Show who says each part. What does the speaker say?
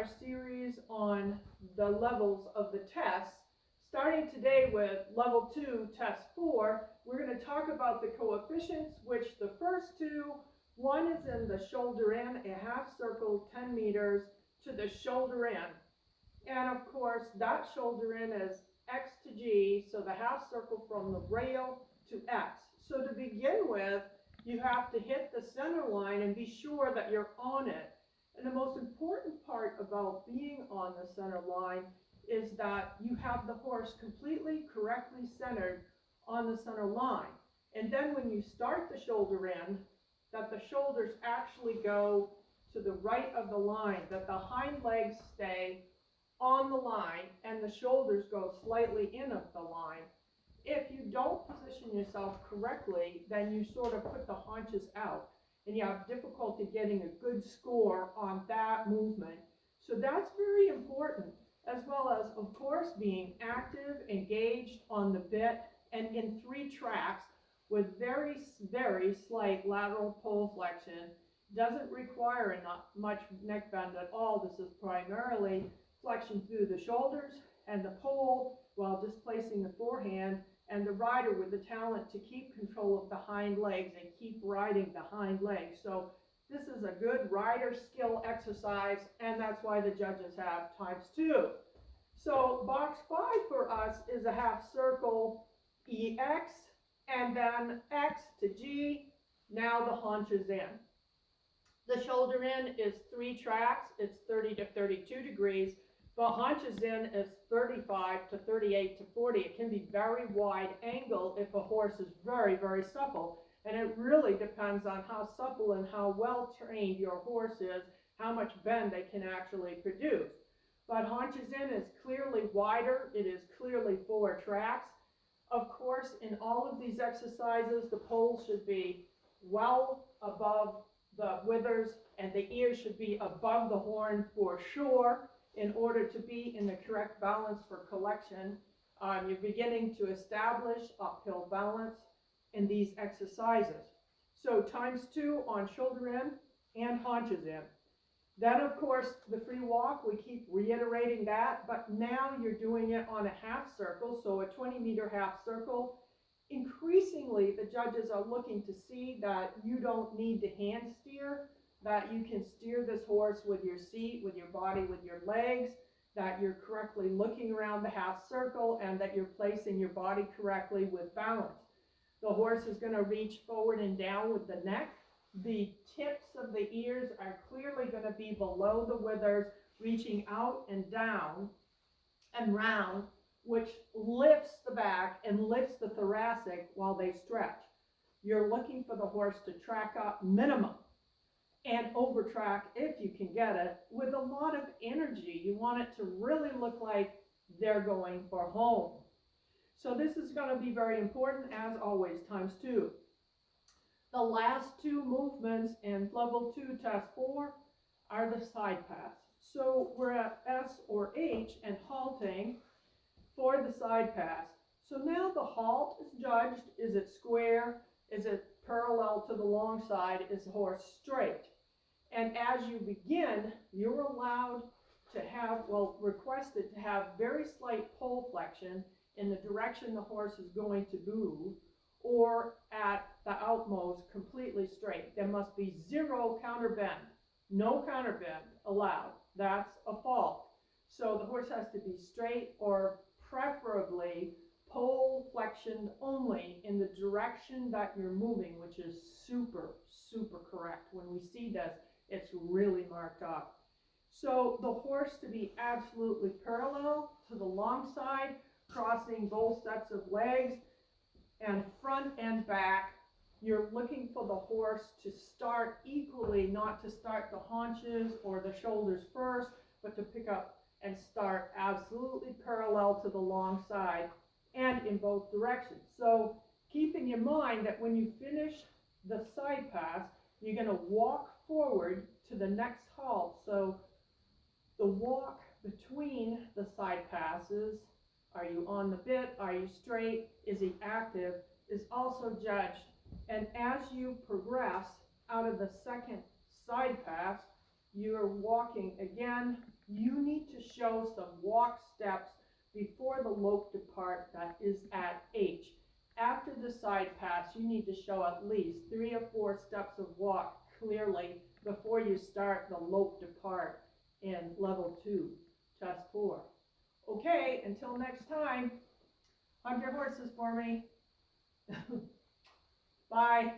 Speaker 1: our series on the levels of the tests. Starting today with level 2, test 4, we're going to talk about the coefficients, which the first two, one is in the shoulder in, a half circle 10 meters to the shoulder in. And of course, that shoulder in is x to g, so the half circle from the rail to x. So to begin with, you have to hit the center line and be sure that you're on it. And the most important part about being on the center line is that you have the horse completely correctly centered on the center line. And then when you start the shoulder in, that the shoulders actually go to the right of the line, that the hind legs stay on the line and the shoulders go slightly in of the line. If you don't position yourself correctly, then you sort of put the haunches out and you have difficulty getting a good score on that movement. So that's very important, as well as, of course, being active, engaged on the bit, and in 3 tracks with very, very slight lateral pole flexion. Doesn't require much neck bend at all. This is primarily flexion through the shoulders and the pole while displacing the forehand, and the rider with the talent to keep control of the hind legs and keep riding the hind legs. So this is a good rider skill exercise, and that's why the judges have ×2. So box 5 for us is a half circle EX, and then X to G, now the haunches in. The shoulder in is 3 tracks, it's 30 to 32 degrees. The haunches in is 35 to 38 to 40. It can be very wide angle if a horse is very, very supple. And it really depends on how supple and how well trained your horse is, how much bend they can actually produce. But haunches in is clearly wider. It is clearly 4 tracks. Of course, in all of these exercises, the pole should be well above the withers and the ears should be above the horn for sure, in order to be in the correct balance for collection. You're beginning to establish uphill balance in these exercises. So ×2 on shoulder in and haunches in. Then, of course, the free walk, we keep reiterating that, but now you're doing it on a half circle, so a 20-meter half circle. Increasingly, the judges are looking to see that you don't need to hand steer, that you can steer this horse with your seat, with your body, with your legs, that you're correctly looking around the half circle, and that you're placing your body correctly with balance. The horse is going to reach forward and down with the neck. The tips of the ears are clearly going to be below the withers, reaching out and down and round, which lifts the back and lifts the thoracic while they stretch. You're looking for the horse to track up minimum and over track, if you can get it, with a lot of energy. You want it to really look like they're going for home. So this is going to be very important, as always, ×2. The last 2 movements in level 2 test 4 are the side pass. So we're at S or H and halting for the side pass. So now the halt is judged. Is it square? Is it parallel to the long side? Is the horse straight? And as you begin, you're allowed to have, requested to have very slight pole flexion in the direction the horse is going to move, or at the outmost completely straight. There must be 0 counter bend, no counter bend allowed. That's a fault. So the horse has to be straight, or preferably pole flexion only in the direction that you're moving, which is super, super correct. When we see this, it's really marked up. So the horse to be absolutely parallel to the long side, crossing both sets of legs, and front and back. You're looking for the horse to start equally, not to start the haunches or the shoulders first, but to pick up and start absolutely parallel to the long side and in both directions. So keeping in mind that when you finish the side pass, you're going to walk forward to the next halt. So the walk between the side passes, are you on the bit, are you straight, is he active, is also judged. And as you progress out of the second side pass, you're walking again you need to show some walk steps before the lope depart that is at H. After the side pass, you need to show at least 3 or 4 steps of walk clearly before you start the lope depart in level 2, test 4. Okay, until next time, hug your horses for me. Bye.